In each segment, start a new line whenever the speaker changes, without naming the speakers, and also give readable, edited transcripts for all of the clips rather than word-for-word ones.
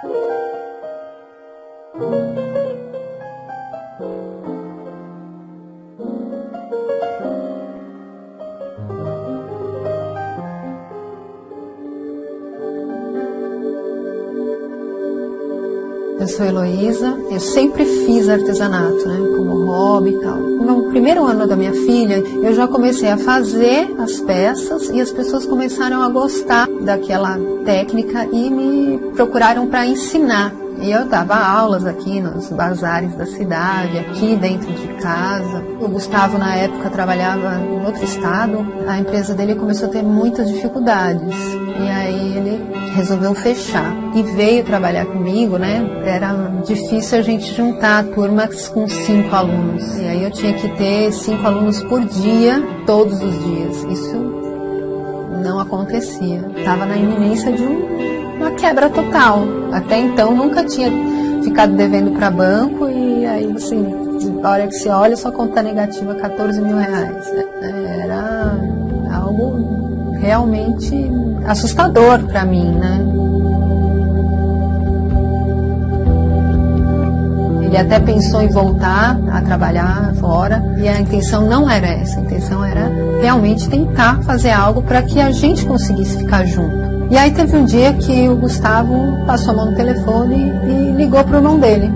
Eu sou Heloísa, eu sempre fiz artesanato, né, como hobby e tal. No primeiro ano da minha filha, eu já comecei a fazer as peças e as pessoas começaram a gostar daquela técnica e me procuraram para ensinar. E eu dava aulas aqui nos bazares da cidade, aqui dentro de casa. O Gustavo, na época, trabalhava em outro estado. A empresa dele começou a ter muitas dificuldades. E aí ele resolveu fechar. E veio trabalhar comigo, né? Era difícil a gente juntar turmas com 5 alunos. E aí eu tinha que ter 5 alunos por dia, todos os dias. Isso não acontecia. Estava na iminência de uma quebra total. Até então nunca tinha ficado devendo para banco e aí assim, a hora que você olha, sua conta negativa R$14 mil. Era algo realmente assustador para mim, né? Ele até pensou em voltar a trabalhar fora e a intenção não era essa, a intenção era realmente tentar fazer algo para que a gente conseguisse ficar junto. E aí teve um dia que o Gustavo passou a mão no telefone e ligou pro irmão dele.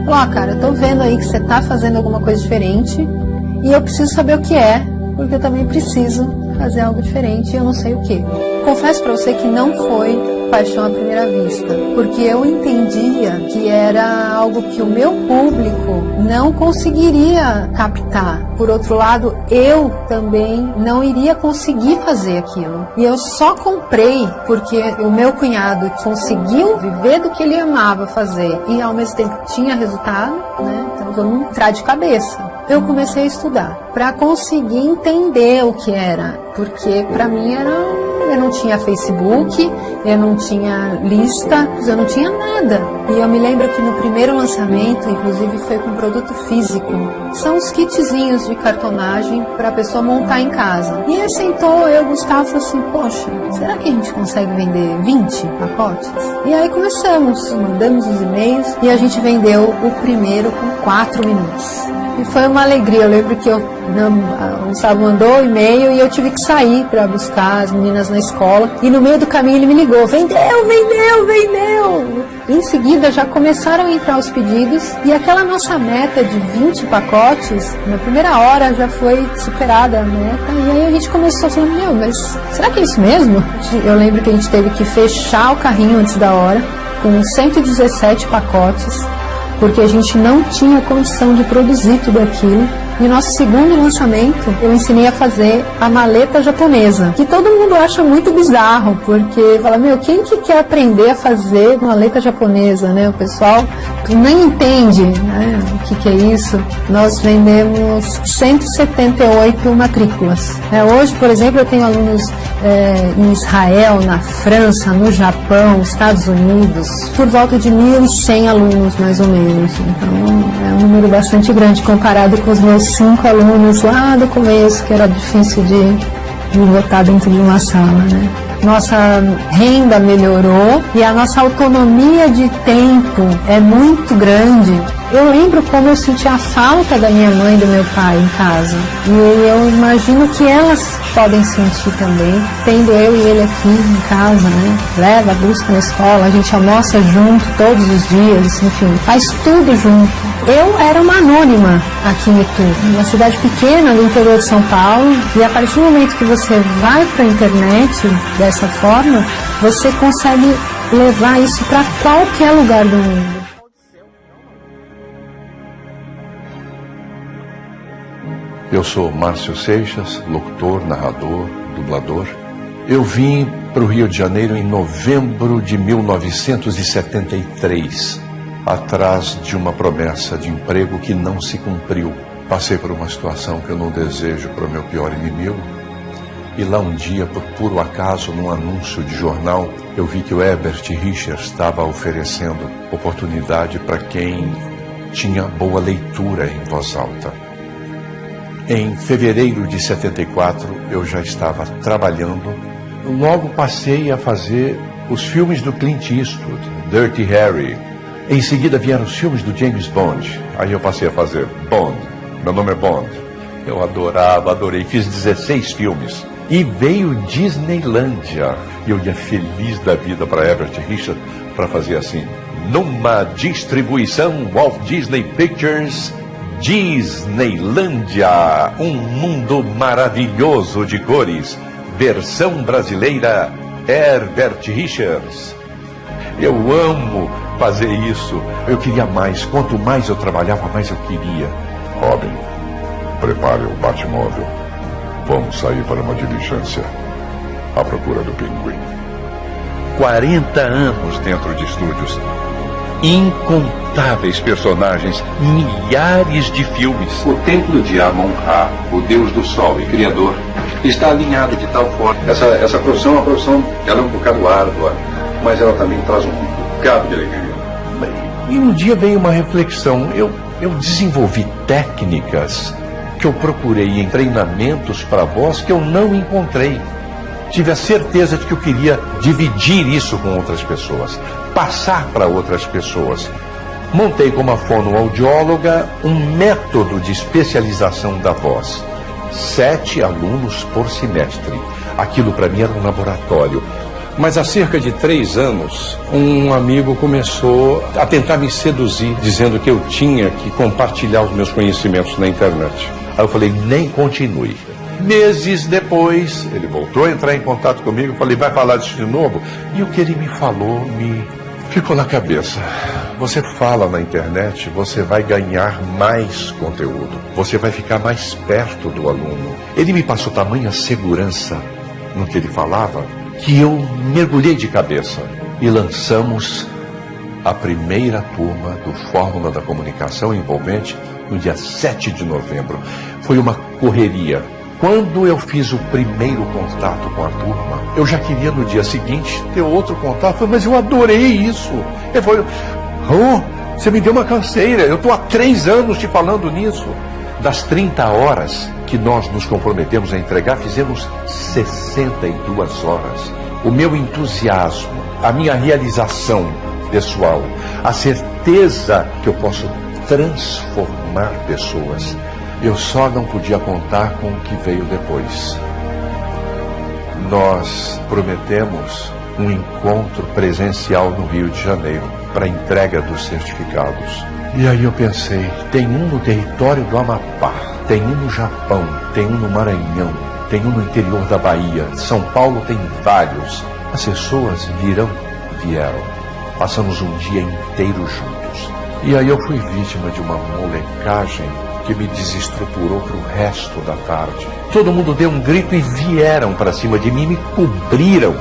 Falou, cara, eu tô vendo aí que você tá fazendo alguma coisa diferente e eu preciso saber o que é, porque eu também preciso fazer algo diferente e eu não sei o que. Confesso pra você que não foi paixão à primeira vista, porque eu entendia que era algo que o meu público não conseguiria captar. Por outro lado, eu também não iria conseguir fazer aquilo. E eu só comprei porque o meu cunhado conseguiu viver do que ele amava fazer e ao mesmo tempo tinha resultado, né? Então vamos entrar de cabeça. Eu comecei a estudar para conseguir entender o que era, porque para mim eu não tinha Facebook, eu não tinha lista, eu não tinha nada. E eu me lembro que no primeiro lançamento, inclusive, foi com produto físico. São os kitzinhos de cartonagem para a pessoa montar em casa. E aí sentou eu, Gustavo, falou assim, poxa, será que a gente consegue vender 20 pacotes? E aí começamos, mandamos os e-mails e a gente vendeu o primeiro com 4 minutos. E foi uma alegria. Eu lembro que o Gustavo mandou o e-mail e eu tive que sair para buscar as meninas na escola. E no meio do caminho ele me ligou, vendeu! Em seguida já começaram a entrar os pedidos e aquela nossa meta de 20 pacotes, na primeira hora já foi superada a meta. E aí a gente começou falando, mas será que é isso mesmo? Eu lembro que a gente teve que fechar o carrinho antes da hora, com 117 pacotes, porque a gente não tinha condição de produzir tudo aquilo. E no nosso segundo lançamento, eu ensinei a fazer a maleta japonesa, que todo mundo acha muito bizarro, porque fala, quem que quer aprender a fazer maleta japonesa, né? O pessoal nem entende, né, o que é isso. Nós vendemos 178 matrículas. Hoje, por exemplo, eu tenho alunos em Israel, na França, no Japão, Estados Unidos, por volta de 1.100 alunos, mais ou menos. Então, é um número bastante grande comparado com os meus 5 alunos lá do começo, que era difícil de botar dentro de uma sala, né? Nossa renda melhorou e a nossa autonomia de tempo é muito grande. Eu lembro como eu sentia a falta da minha mãe e do meu pai em casa. E eu imagino que elas podem sentir também, tendo eu e ele aqui em casa, né? Leva, busca na escola, a gente almoça junto todos os dias, enfim, faz tudo junto. Eu era uma anônima aqui em Itu, uma cidade pequena do interior de São Paulo, e a partir do momento que você vai para a internet dessa forma, você consegue levar isso para qualquer lugar do mundo.
Eu sou Márcio Seixas, locutor, narrador, dublador. Eu vim para o Rio de Janeiro em novembro de 1973, atrás de uma promessa de emprego que não se cumpriu. Passei por uma situação que eu não desejo para o meu pior inimigo. E lá um dia, por puro acaso, num anúncio de jornal, eu vi que o Herbert Richards estava oferecendo oportunidade para quem tinha boa leitura em voz alta. Em fevereiro de 74, eu já estava trabalhando. Logo passei a fazer os filmes do Clint Eastwood, Dirty Harry. Em seguida vieram os filmes do James Bond. Aí eu passei a fazer Bond. Meu nome é Bond. Eu adorei. Fiz 16 filmes. E veio Disneylândia. E eu ia feliz da vida para Everett Richard para fazer assim. Numa distribuição Walt Disney Pictures, Disneylândia, um mundo maravilhoso de cores. Versão brasileira, Herbert Richards. Eu amo fazer isso. Eu queria mais. Quanto mais eu trabalhava, mais eu queria.
Robin, prepare o Batmóvel. Vamos sair para uma diligência à procura do Pinguim.
40 anos dentro de estúdios. Incontáveis personagens, milhares de filmes. O templo de Amon-Ra, o deus do sol e criador, está alinhado de tal forma. Essa profissão, ela é um bocado árdua, mas ela também traz um bocado de alegria. E um dia veio uma reflexão. Eu desenvolvi técnicas que eu procurei em treinamentos para voz que eu não encontrei. Tive a certeza de que eu queria dividir isso com outras pessoas, passar para outras pessoas. Montei como fonoaudióloga um método de especialização da voz. 7 alunos por semestre. Aquilo para mim era um laboratório. Mas há cerca de 3 anos, um amigo começou a tentar me seduzir, dizendo que eu tinha que compartilhar os meus conhecimentos na internet. Aí eu falei, nem continue. Meses depois, ele voltou a entrar em contato comigo, falei, vai falar disso de novo? E o que ele me falou me ficou na cabeça. Você fala na internet, você vai ganhar mais conteúdo, você vai ficar mais perto do aluno. Ele me passou tamanha segurança no que ele falava, que eu mergulhei de cabeça e lançamos a primeira turma do Fórmula da Comunicação Envolvente no dia 7 de novembro. Foi uma correria. Quando eu fiz o primeiro contato com a turma, eu já queria no dia seguinte ter outro contato, mas eu adorei isso. Ele falou, você me deu uma canseira, eu estou há 3 anos te falando nisso. Das 30 horas que nós nos comprometemos a entregar, fizemos 62 horas. O meu entusiasmo, a minha realização pessoal, a certeza que eu posso transformar pessoas. Eu só não podia contar com o que veio depois. Nós prometemos um encontro presencial no Rio de Janeiro para a entrega dos certificados. E aí eu pensei, tem um no território do Amapá, tem um no Japão, tem um no Maranhão, tem um no interior da Bahia, São Paulo tem vários. As pessoas vieram. Passamos um dia inteiro juntos. E aí eu fui vítima de uma molecagem que me desestruturou para o resto da tarde. Todo mundo deu um grito e vieram para cima de mim e me cobriram.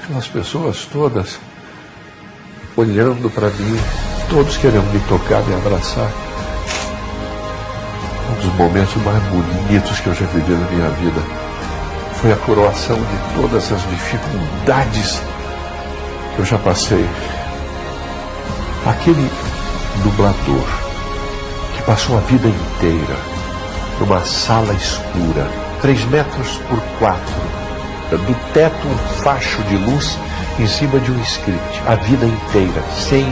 Aquelas pessoas todas olhando para mim, todos querendo me tocar, me abraçar. Um dos momentos mais bonitos que eu já vivi na minha vida foi a coroação de todas as dificuldades que eu já passei. Aquele dublador que passou a vida inteira numa sala escura, 3 metros por 4, do teto um facho de luz em cima de um script, a vida inteira, sem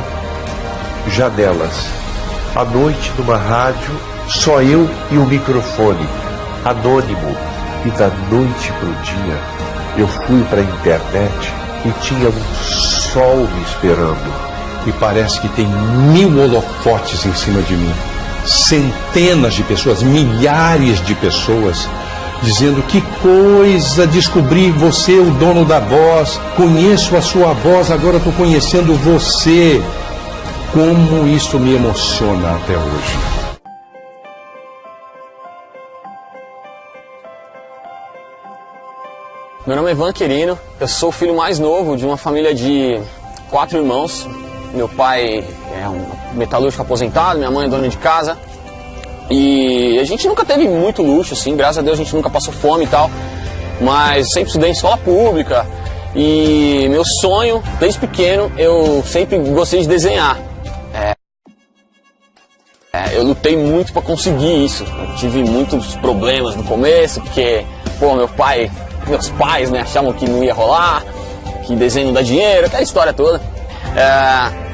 janelas. À noite, numa rádio, só eu e o microfone, anônimo. E da noite para o dia, eu fui para a internet e tinha um sol me esperando. E parece que tem 1000 holofotes em cima de mim. Centenas de pessoas, milhares de pessoas, dizendo que coisa, descobri você, o dono da voz, conheço a sua voz, agora estou conhecendo você. Como isso me emociona até hoje.
Meu nome é Ivan Quirino, eu sou o filho mais novo de uma família de 4 irmãos. Meu pai é um metalúrgico aposentado, minha mãe é dona de casa. E a gente nunca teve muito luxo, assim, graças a Deus a gente nunca passou fome e tal. Mas sempre estudei em escola pública e meu sonho, desde pequeno, eu sempre gostei de desenhar. Eu lutei muito para conseguir isso. Eu tive muitos problemas no começo, porque meus pais, né, achavam que não ia rolar, que desenho não dá dinheiro, aquela história toda.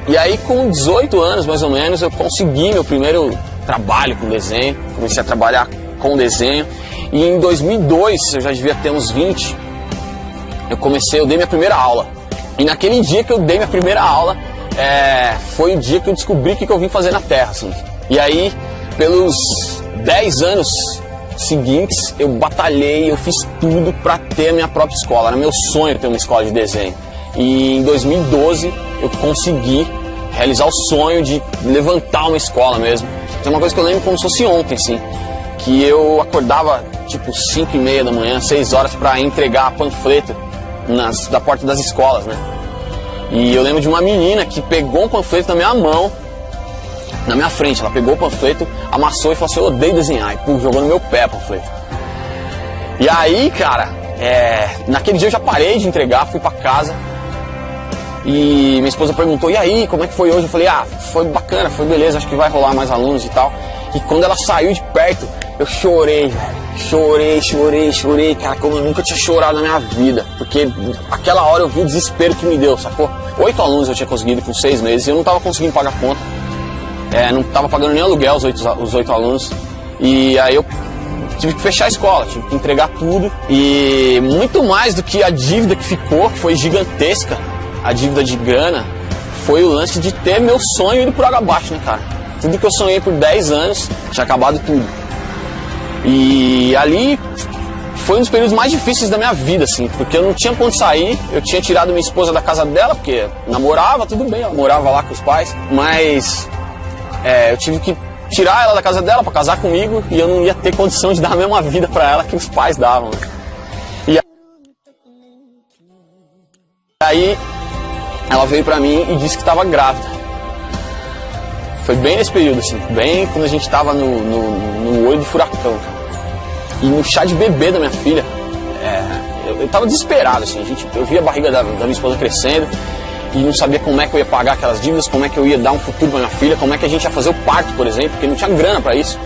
E aí com 18 anos mais ou menos eu consegui meu primeiro trabalho com desenho, comecei a trabalhar com desenho, e em 2002, eu já devia ter uns 20, eu dei minha primeira aula. E naquele dia que eu dei minha primeira aula, foi o dia que eu descobri o que eu vim fazer na Terra, assim. E aí, pelos 10 anos seguintes, eu batalhei, eu fiz tudo para ter a minha própria escola. Era meu sonho ter uma escola de desenho. E em 2012, eu consegui realizar o sonho de levantar uma escola mesmo. Tem uma coisa que eu lembro como se fosse ontem, assim, que eu acordava tipo 5h30 da manhã, 6 horas, para entregar panfleto da porta das escolas, né? E eu lembro de uma menina que pegou um panfleto na minha mão, na minha frente. Ela pegou o panfleto, amassou e falou assim: eu odeio desenhar. E jogou no meu pé o panfleto. E aí, cara, naquele dia eu já parei de entregar, fui pra casa. E minha esposa perguntou: e aí, como é que foi hoje? Eu falei: foi bacana, foi beleza, acho que vai rolar mais alunos e tal. E quando ela saiu de perto, eu chorei, velho. Chorei, cara, como eu nunca tinha chorado na minha vida. Porque aquela hora eu vi o desespero que me deu, sacou? 8 alunos eu tinha conseguido com 6 meses e eu não tava conseguindo pagar conta. Não tava pagando nem aluguel os 8 alunos. E aí eu tive que fechar a escola, tive que entregar tudo. E muito mais do que a dívida que ficou, que foi gigantesca, a dívida de grana, foi o lance de ter meu sonho indo por água abaixo, né, cara? Tudo que eu sonhei por 10 anos, tinha acabado tudo. E ali foi um dos períodos mais difíceis da minha vida, assim, porque eu não tinha pra onde sair. Eu tinha tirado minha esposa da casa dela, porque namorava, tudo bem, ela morava lá com os pais, mas eu tive que tirar ela da casa dela pra casar comigo, e eu não ia ter condição de dar a mesma vida pra ela que os pais davam, né? E aí ela veio pra mim e disse que estava grávida. Foi bem nesse período, assim, bem quando a gente tava no olho do furacão, cara. E no chá de bebê da minha filha, eu tava desesperado, assim, eu via a barriga da minha esposa crescendo e não sabia como é que eu ia pagar aquelas dívidas, como é que eu ia dar um futuro pra minha filha, como é que a gente ia fazer o parto, por exemplo, porque não tinha grana pra isso.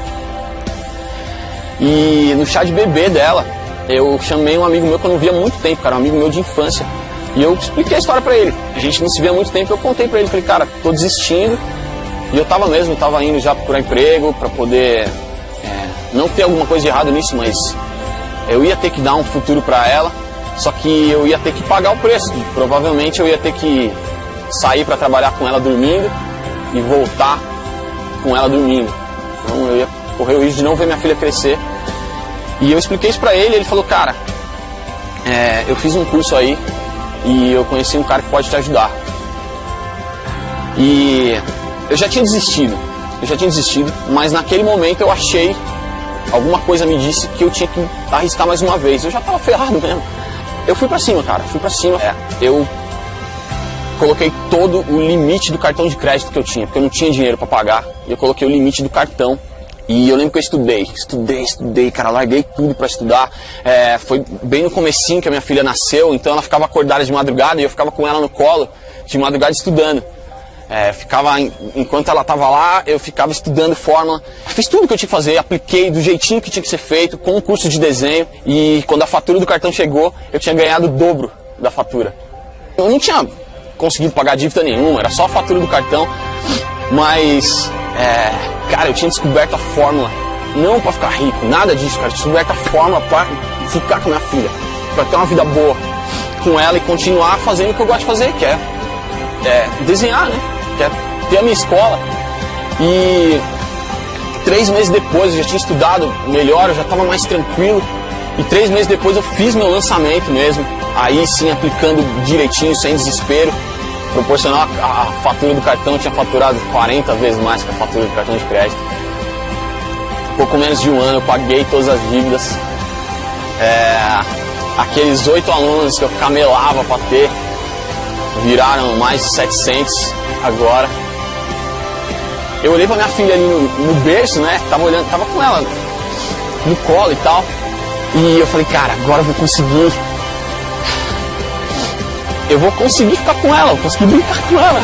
E no chá de bebê dela, eu chamei um amigo meu que eu não via há muito tempo, cara, um amigo meu de infância, e eu expliquei a história pra ele. A gente não se via há muito tempo, eu contei pra ele, falei: cara, tô desistindo. E eu tava indo já procurar emprego pra poder, não ter alguma coisa de errado nisso, mas eu ia ter que dar um futuro pra ela, só que eu ia ter que pagar o preço. Provavelmente eu ia ter que sair pra trabalhar com ela dormindo e voltar com ela dormindo. Então eu ia correr o risco de não ver minha filha crescer. E eu expliquei isso pra ele, e ele falou: cara, eu fiz um curso aí e eu conheci um cara que pode te ajudar. E eu já tinha desistido, mas naquele momento eu achei, alguma coisa me disse que eu tinha que arriscar mais uma vez. Eu já tava ferrado mesmo. Eu fui pra cima, cara, eu coloquei todo o limite do cartão de crédito que eu tinha, porque eu não tinha dinheiro pra pagar, e eu coloquei o limite do cartão. E eu lembro que eu estudei, cara, larguei tudo pra estudar. Foi bem no comecinho que a minha filha nasceu, então ela ficava acordada de madrugada e eu ficava com ela no colo de madrugada estudando. Enquanto ela estava lá, eu ficava estudando fórmula. Fiz tudo que eu tinha que fazer, apliquei do jeitinho que tinha que ser feito, com um curso de desenho. E quando a fatura do cartão chegou, eu tinha ganhado o dobro da fatura. Eu não tinha conseguido pagar dívida nenhuma, era só a fatura do cartão. Mas, cara, eu tinha descoberto a fórmula, não para ficar rico, nada disso, cara. Eu tinha descoberto a fórmula para ficar com a minha filha, para ter uma vida boa com ela e continuar fazendo o que eu gosto de fazer, que é desenhar, né? Que é ter a minha escola. E 3 meses depois eu já tinha estudado melhor, eu já estava mais tranquilo. E 3 meses depois eu fiz meu lançamento mesmo. Aí sim, aplicando direitinho, sem desespero. Proporcional a fatura do cartão, eu tinha faturado 40 vezes mais que a fatura do cartão de crédito. Pouco menos de um ano eu paguei todas as dívidas. Aqueles 8 alunos que eu camelava para ter viraram mais de 700 agora. Eu olhei pra minha filha ali no berço, né? Tava com ela no colo e tal. E eu falei: cara, agora eu vou conseguir. Eu vou conseguir ficar com ela, vou conseguir brincar com ela.